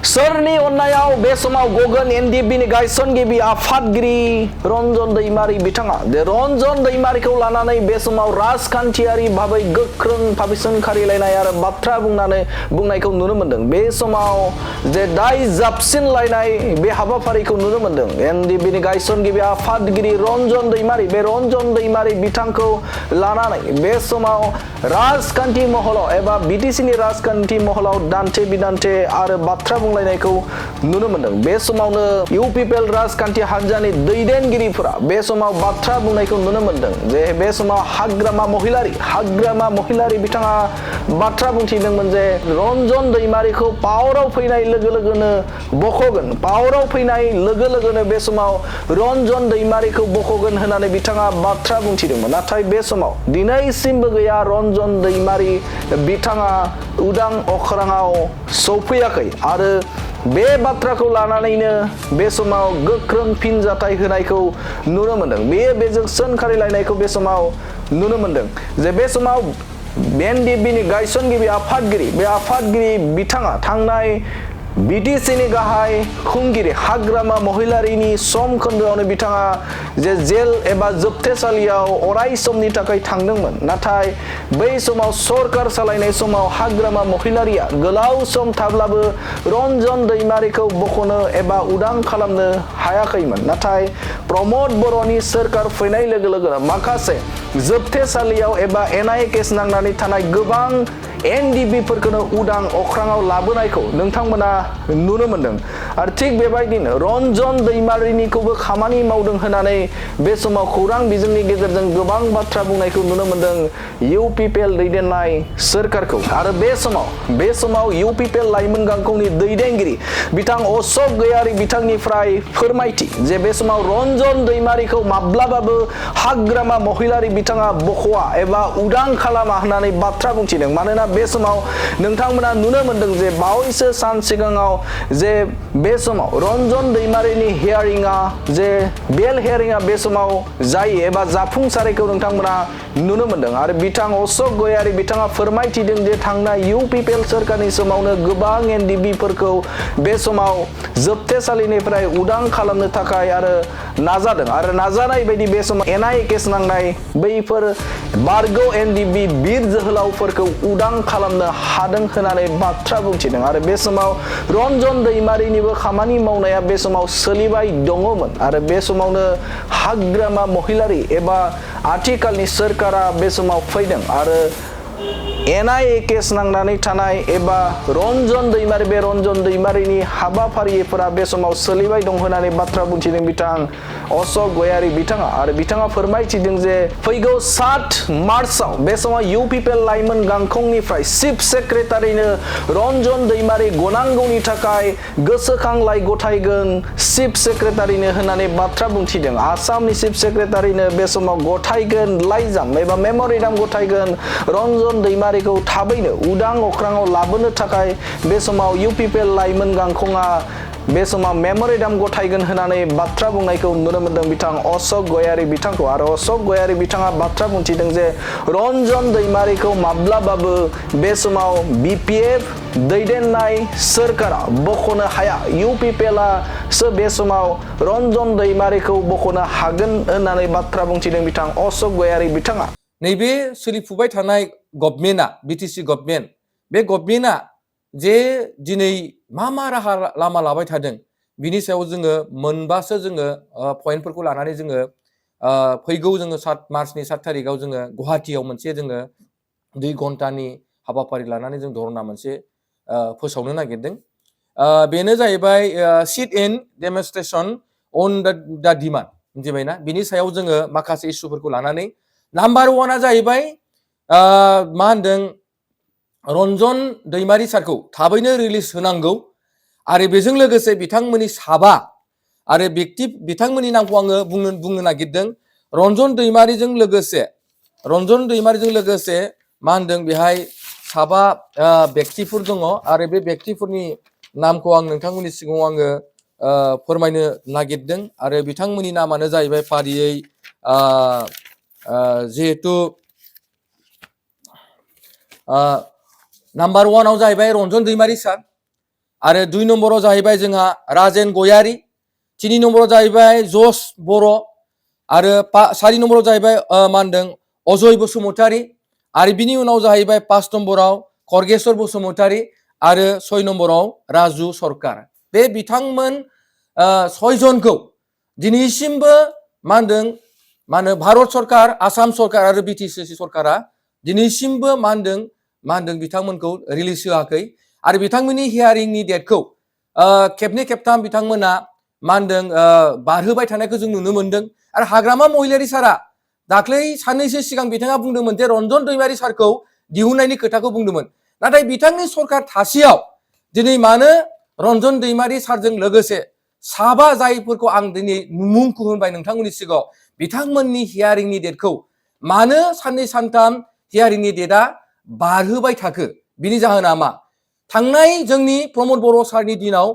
सोरनि अननायाव बे समाव गगन एनडिएफबि गायसनगिरि आफादगिरि रन्जन दैमारि बिथाङा रन्जन दैमारिखौ लानानै बे समाव राजखान्थियारि भाबै गोख्रों फाबिसन खारिलायनाय आरो बाथ्रा बुंनायखौ नुनो मोनदों। बे समाव जे दाय जाबसिनलायनाय बे हाबाफारिखौ नुनो मोनदों। एनडिएफबि गायसनगिरि आफादगिरि रन्जन दैमारि बे रन्जन दैमारि बिथांखौ लानानै बे समाव राजखान्थि महलाव एबा बिटिसिनि राजखान्थि महलाव दान्थे बिदान्थे आरो बाथ्रा बुंलायनायखौ नुनो मोनदों। बे समावनो इउपिपिएल राजखान्थि हान्जानि दैदेनगिरिफोरा बे समाव बाथ्रा बुंनायखौ नुनो मोनदों जे बे समाव हाग्रामा महिलारि बिथाङा बाथ्रा बुंथिदोंमोन जे रन्जन दैमारिखौ पावाराव फैनाय लोगो लोगोनो बख'गोन, पावाराव फैनाय लोगो लोगोनो बे समाव रन्जन दैमारिखौ बख'गोन होननानै बिथाङा बाथ्रा बुंथिदोंमोन। नाथाय बे समाव दिनैसिमबो गैया रन्जन दैमारि बिथाङा उदां अख्राङाव सौफैयाखै आरो बे बाथ्राखौ लानानैनो बे समाव गोख्रों फिनजाथाय होनायखौ नुनो मोनदों। बेजों सोंखारिलायनायखौ बे समाव नुनो मोनदों जे बे समाव एनडिएफबिनि गायसनगिरि आफादगिरि बिथाङा थांनाय बिटिसिनि गाहाय खुंगिरि हाग्रामा महिलारिनि सम खोन्दोआवनो बिथाङा जे जेल एबा जोबथेसालियाव अराय समनि थाखाय थांदोंमोन। नाथाय बै समाव सरकार सालायनाय समाव हाग्रामा महिलारिया गोलाव सम थाब्लाबो रन्जन दैमारिखौ बख'नो एबा उदां खालामनो हायाखैमोन। नाथाय प्रमद बर'नि सोरखार फैनाय लोगो लोगोनो माखासे जोबथेसालियाव एबा एनआइए केस नांनानै थानाय गोबां एनडिएफबिफोरखौनो उदां अख्राङाव लाबोनायखौ नोंथांमोना नुनो मोनदों आरो थिग बेबायदिनो रन्जन दैमारिनिखौबो खामानि मावदों होननानै बे समाव खौरां बिजोंनि गेजेरजों गोबां बाथ्रा बुंनायखौ नुनो मोनदों इउपिपिएल दैदेननाय सोरखारखौ। आरो बे समाव इउपिपिएल लाइमोन गांखंनि दैदेनगिरि बिथां अशोक गयारी बिथांनिफ्राय फोरमायथि जे बे समाव रन्जन दैमारिखौ माब्लाबाबो हाग्रामा महिलारि बिथाङा बख'वा एबा उदां खालामा होननानै बाथ्रा बुंथिदों। मानोना बे समाव नोंथांमोना नुनो मोनदों जे बावैसो सान सिगाङाव जे बे समाव रन्जन दैमारिनि हियारिंआ जे बेल हियारिंआ बे समाव जायो एबा जाफुंसारैखौ नोंथांमोना नुनो मोनदों आरो बिथां अशोक गयारी बिथाङा फोरमायथिदों जे थांनाय इउपिपिएल सोरखारनि समावनो गोबां एनडिएफबिफोरखौ बे समाव जोबथेसालिनिफ्राय उदां खालामनो थाखाय आरो नाजादों आरो नाजानाय बायदि बे समाव एनआइए केस नांनाय बैफोर बारग' एनडिएफबि बिर जोहोलावफोरखौ उदां खालामनो हादों होननानै बाथ्रा बुंथिदों आरो बे समाव रन्जन दैमारिनिबो खामानि मावनाया बे समाव सोलिबाय दङमोन आरो बे समावनो हाग्रामा महिलारि एबा आथिखालनि सोरखारा बे समाव फैदों आरो एनआइए केस नांनानै थानाय एबा रन्जन दैमारिनि हाबाफारिफोरा बे समाव सोलिबाय दं होननानै बाथ्रा बुंथिदों बिथां अशोक गयारी बिथाङा आरो बिथाङा फोरमायथिदों जे फैगौ 7 मार्चआव बे समाव इउपिपिएल लाइमोन गांखंनिफ्राय चिफ सेक्रेटारिनो रन्जन दैमारि गनांगौनि थाखाय गोसोखांलाइ गथायगोन चिफ सेक्रेटारिनो होननानै बाथ्रा बुंथिदों। आसामनि चिफ सेक्रेटारिनो बे समाव गथायगोन लाइजाम एबा मेम'रेन्डाम गथायगोन रन्जन दैमारिखौ थाबैनो उदां अख्राङाव लाबोनो थाखाय बे समाव इउपिपिएल लाइमोन गांखंआ बे समाव मेम'रेन्डाम गथायगोन होननानै बाथ्रा बुंनायखौ नुनो मोनदों बिथां अशोक गयारी बिथांखौ आरो अशोक गयारी बिथाङा बाथ्रा बुंथिदों जे रन्जन दैमारिखौ माब्लाबाबो बे समाव बिपिएफ दैदेननाय सोरखारा बख'नो हाया, इउपिपिएलआसो बे समाव रन्जन दैमारिखौ बख'नो हागोन होननानै बाथ्रा बुंथिदों बिथां अशोक गयारी बिथाङा। नैबे सोलिफुबाय थानाय गभर्नमेन्टआ बिटिसि गभर्नमेन्ट बे गभर्नमेन्टआ जे दिनै मा राहा लामा लाबाय थादों बिनि सायाव जोङो मोनबासो जोङो पइन्टफोरखौ लानानै जोङो फैगौ जोङो 7 मार्चनि 7 थारिखआव जोङो गुवाहाटीआव मोनसे जोङो 2 घन्टानि हाबाफारि लानानै जों धरना मोनसे फोसावनो नागिरदों। बेनो जाहैबाय sit in डेमनस्ट्रेशन on the demand मिथिबायना बिनि सायाव जोङो माखासे इस्युफोरखौ लानानै नाम्बार 1आ जाहैबाय मा होनदों रन्जन दैमारि सारखौ थाबैनो रिलिज होनांगौ आरो बेजों लोगोसे बिथांमोननि साबा आरो बिथांमोननि नामखौ आङो बुंनो नागिरदों रन्जन दैमारिजों लोगोसे मा होनदों बेहाय साबा व्यक्तिफोर दङ आरो बे व्यक्तिफोरनि नामखौ आं नोंथांमोननि सिगाङाव आङो फोरमायनो नागिरदों आरो बिथांमोननि नामानो जाहैबाय फारियै जिहेतु नाम्बार 1आव जाहैबाय रन्जन दैमारि सार, आरो 2 नम्बराव जाहैबाय जोंहा राजेन गयारी, 3 नम्बराव जाहैबाय जस बर' आरो 4 नम्बराव जाहैबाय मा होनदों अजय बसुमतारी आरो बिनि उनाव जाहैबाय 5 नम्बराव खरगेश्वर बसुमतारी आरो 6 नम्बराव राजु सरकार। बे बिथांमोन 6 जनखौ दिनैसिमबो मा होनो भारत सरकार, आसाम सरकार आरो बिटिसि सरकारा दिनैसिमबो मा होनदों बिथांमोनखौ रिलिज होआखै आरो बिथांमोननि हियारिंनि डेटखौ खेबनै खेबथाम बिथांमोना मा होनदों बारहोबाय थानायखौ जों नुनो मोनदों। आरो हाग्रामा महिलारि सारा दाख्लै साननैसो सिगां बिथाङा बुंदोंमोन जे रन्जन दैमारि सारखौ दिहुननायनि खोथाखौ बुंदोंमोन, नाथाय बिथांनि सरकार थासेयाव दिनै मानो रन्जन दैमारि सारजों लोगोसे साबा जायफोरखौ आं दिनै मुंखौ होनबाय नोंथांमोननि सिगाङाव बिथांमोननि हियारिंनि डेटखौ मानो साननै सानथाम हियारिंनि डेटआ बारहोबाय थाखो? बिनि जाहोना मा? थांनाय जोंनि प्रमद बर' सारनि दिनाव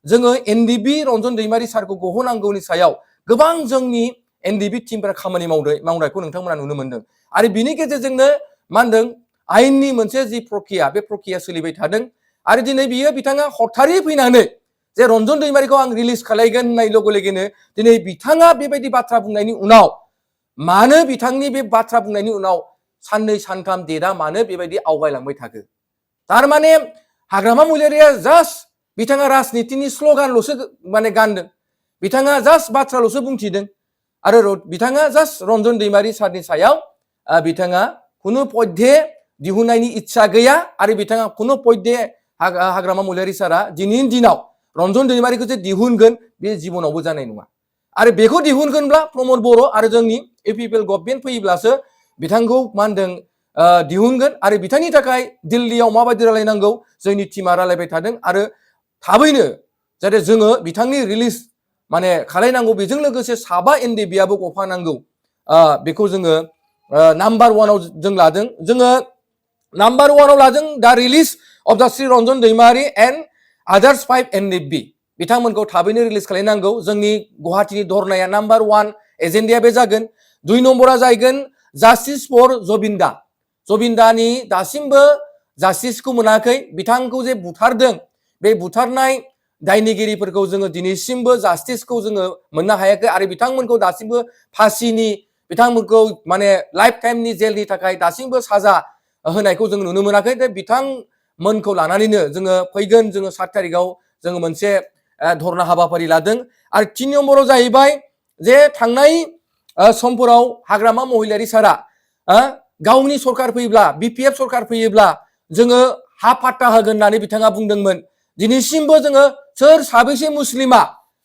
जोङो एनडिबि रन्जन दैमारि सारखौ गहोनांगौनि सायाव गोबां जोंनि एनडिबि टिमफोरा खामानि मावनायखौ नोंथांमोना नुनो मोनदों आरो बिनि गेजेरजोंनो मा होनदों आयेननि मोनसे जि प्रक्रिया बे प्रक्रिया सोलिबाय थादों आरो दिनै बियो बिथाङा हथारै फैनानै जे रन्जन दैमारिखौ आं रिलिज खालायगोन होननाय लोगो लोगोनो दिनै बिथाङा बेबायदि बाथ्रा बुंनायनि उनाव मानो बिथांनि बे बाथ्रा बुंनायनि उनाव साननै सानथाम डेटआ मानो बेबायदि आवगायलांबाय थाखो? थारमाने हाग्रामा महिलारिया जास्ट बिथाङा राजनितिनि स्ल'गानल'सो माने गानदों, बिथाङा जास्ट बाथ्राल'सो बुंथिदों आरो बिथाङा जास्ट रन्जन दैमारि सारनि सायाव बिथाङा खुनु पयधे दिहुननायनि इच्छा गैया आरो बिथाङा खुनु पयधे हाग्रामा महिलारि सारा दिनैनि दिनाव रन्जन दैमारिखौ जे दिहुनगोन बे जिबनावबो जानाय नङा आरो बेखौ दिहुनगोनब्ला प्रमद बर' आरो जोंनि इउपिपिएल गभर्नमेन्ट फैयोब्लासो बिथांखौ मा होनदों दिहुनगोन आरो बिथांनि थाखाय दिल्लीयाव माबायदि रायलायनांगौ जोंनि टिमा रायलायबाय थादों आरो थाबैनो जाहाथे जोङो बिथांनि रिलिज माने खालायनांगौ, बेजों लोगोसे साबा एनडिबिआबो गफानांगौ, बेखौ जोङो नाम्बार 1आव जों लादों। जोङो नाम्बार 1आव लादों दा रिलिज अफ द श्री रन्जन दैमारि एन्ड आदार्स 5 एनडिबि बिथांमोनखौ थाबैनो रिलिज खालायनांगौ। जोंनि गुवाहाटीनि धरनाया नाम्बार 1 एजेन्डाया बे जागोन। 2 नम्बरा जाहैगोन जास्टिस फर जबिन्दा। जबिन्दानि दासिमबो जास्टिसखौ मोनाखै, बिथांखौ जे बुथारदों बे बुथारनाय दायनिगिरिफोरखौ जोङो दिनैसिमबो जास्टिसखौ जोङो मोननो हायाखै आरो बिथांमोनखौ दासिमबो फासिनि बिथांमोनखौ माने लाइफ टाइमनि जेलनि थाखाय दासिमबो साजा होनायखौ जों नुनो मोनाखै। दा बिथांमोनखौ लानानैनो जोङो फैगोन जोङो 7 तारिखआव जोङो मोनसे धरना हाबाफारि लादों। आरो 3 नम्बराव जाहैबाय जे थांनाय समफोराव हाग्रामा महिलारि सारा गावनि सरकार फैयोब्ला बिपिएफ सरकार फैयोब्ला जोङो हा पाट्टा होगोन होननानै बिथाङा बुंदोंमोन। दिनैसिमबो जोङो सोर साबेसे मुस्लिमा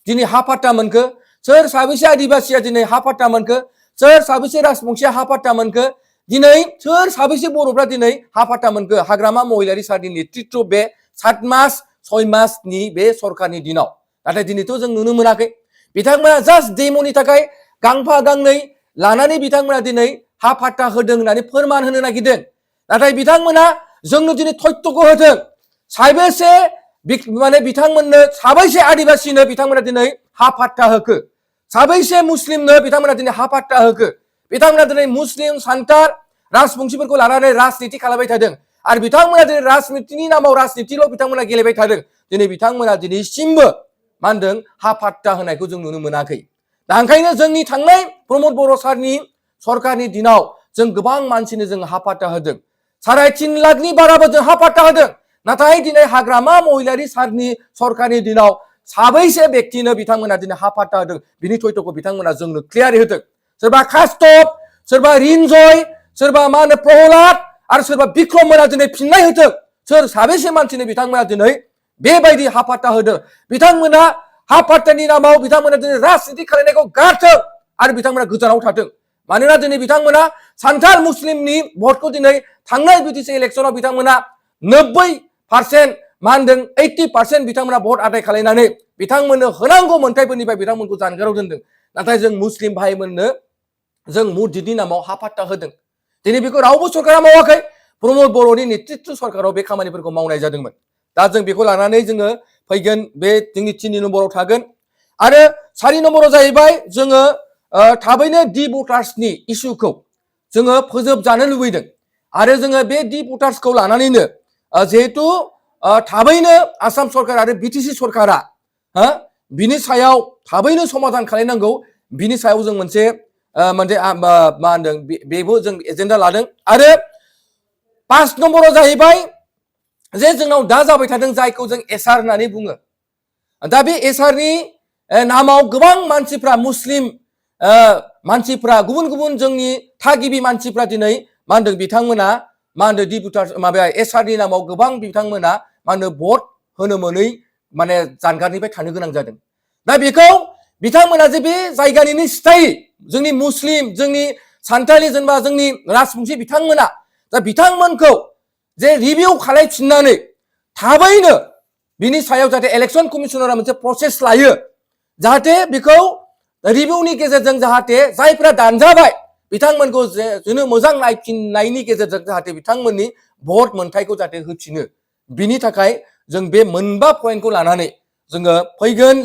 दिनै हा पाट्टा मोनखो, सोर साबेसे आदिबासिया दिनै हा पाट्टा मोनखो, सोर साबेसे राजबंसिया हा पाट्टा मोनखो, दिनै सोर साबेसे बर'फ्रा दिनै हा पाट्टा मोनखो? हाग्रामा महिलारि सारनि नेतृत्व बे 7 मास 6 मासनि बे सरकारनि दिनाव। नाथाय दिनैथ' जों नुनो मोनाखै। बिथांमोना जास्ट डेम'नि थाखाय गांफा गांनै लानानै बिथांमोना दिनै हा पाट्टा होदों होननानै फोरमान होनो नागिरदों, नाथाय बिथांमोना जोंनो दिनै तथ्यखौ होदों साबेसे माने बिथांमोननो साबैसे आदिबासिनो बिथांमोना दिनै हा पाट्टा होखो, साबैसे मुस्लिमनो बिथांमोना दिनै हा पाट्टा होखो? बिथांमोना दिनै मुस्लिम सान्तार राजबंसिफोरखौ लानानै राजनिति खालामबाय थादों आरो बिथांमोना दिनै राजनितिनि नामाव राजनितिल' बिथांमोना गेलेबाय थादों। दिनै बिथांमोना दिनैसिमबो मा होनदों हा पाट्टा होनायखौ जों नुनो मोनाखै। दा ओंखायनो जोंनि थांनाय प्रमद बर' सारनि सरकारनि दिनाव जों गोबां मानसिनो जों हा पाट्टा होदों, 3.5 लाखनि बाराबो जों हा पाट्टा होदों। नाथाय दिनै हाग्रामा महिलारि सारनि सरकारनि दिनाव साबैसे बेक्तिनो बिथांमोना दिनै हा पाट्टा होदों बिनि तथ्यखौ बिथांमोना जोंनो क्लियारै होदों। सोरबा कास्तप, सोरबा रिन्जय, सोरबा मा होनो प्रहलाद आरो सोरबा बिक्रम मोना दिनै फिननाय होदों सोर साबेसे मानसिनो बिथांमोना दिनै बेबायदि हा पाट्टा होदों। बिथांमोना हा पाट्टानि नामाव बिथांमोना दिनै राजनिति खालामनायखौ गारथों आरो बिथांमोना गोजानाव थाथों। मानोना दिनै बिथांमोना सान्थाल मुस्लिमनि भटखौ दिनै थांनाय बिटिसि इलेक्सनाव बिथांमोना 90% मा होनदों 80% बिथांमोना भट आदाय खालायनानै बिथांमोननो होनांगौ मोन्थाइफोरनिफ्राय बिथांमोनखौ जानगाराव दोनदों। नाथाय जों मुस्लिम भाइमोननो जों मुजिदनि नामाव हा पाट्टा होदों। दिनै बेखौ रावबो सरकारा मावाखै, प्रमद बर'नि नेतृत्व सरकाराव बे खामानिफोरखौ मावनाय जादोंमोन। दा जों बेखौ लानानै जोङो फैगोन बे जोंनि 3 नम्बराव थागोन। आरो 4 नम्बराव जाहैबाय जोङो थाबैनो डि भटार्सनि इस्युखौ जोङो फोजोबजानो लुबैदों आरो जोङो बे डि भटार्सखौ लानानैनो जिहेतु थाबैनो आसाम सरकार आरो बिटिसि सरकारा बिनि सायाव थाबैनो समाधान खालामनांगौ बिनि सायाव जों मोनसे मा होनदों बेबो जों एजेन्डा लादों आरो 5 नम्बराव जाहैबाय जे जोंनाव दा जाबाय थादों जायखौ जों एसआर होननानै बुङो दा बे एसआरनि नामाव गोबां मानसिफ्रा मुस्लिम मानसिफ्रा गुबुन गुबुन जोंनि थागिबि मानसिफ्रा दिनै मा होनदों बिथांमोना मा होनदों डिपुटार माबाया एसआरनि नामाव गोबां बिथांमोना मा होनो भट होनो मोनै माने जानगारनिफ्राय थानो गोनां जादों दा बेखौ बिथांमोना जे बे जायगानिनो सिथाय जोंनि मुस्लिम जोंनि सान्थालि जेनेबा जोंनि राजबंसि बिथांमोना दा बिथांमोनखौ जे रिभिउ खालामफिननानै थाबैनो बिनि सायाव जाहाथे इलेक्सन कमिशनारा मोनसे प्रसेस लायो जाहाथे बेखौ रिभिउनि गेजेरजों जाहाथे जायफ्रा दानजाबाय बिथांमोनखौ जोङो मोजां नायफिननायनि गेजेरजों जाहाथे बिथांमोननि भट मोनथायखौ जाहाथे होफिनो बिनि थाखाय जों बे मोनबा पइन्टखौ लानानै जोङो फैगोन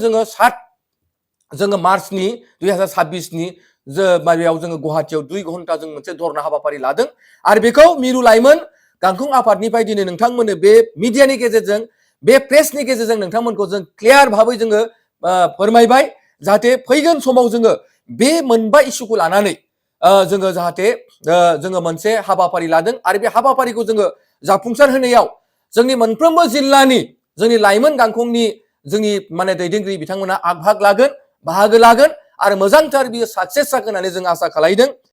जोङो मार्चनि 2026नि माबायाव जोङो गुवाहाटीयाव 2 घन्टा जों मोनसे धरना हाबाफारि लादों आरो बेखौ मिरु लाइमोन गांखं आफादनिफ्राय दिनै नोंथांमोननो बे मिडियानि गेजेरजों बे प्रेसनि गेजेरजों नोंथांमोनखौ जों क्लियार भाबै जोङो फोरमायबाय जाहाथे फैगोन समाव जोङो बे मोनबा इस्युखौ लानानै जोङो जाहाथे जोङो मोनसे हाबाफारि लादों आरो बे हाबाफारिखौ जोङो जाफुंसार होनायाव जोंनि मोनफ्रोमबो जिल्लानि जोंनि लाइमोन गांखंनि जोंनि माने दैदेनगिरि बिथांमोना बाहागो लागोन आरो मोजांथार बियो साक्सेस जागोन होननानै जों आसा खालामदों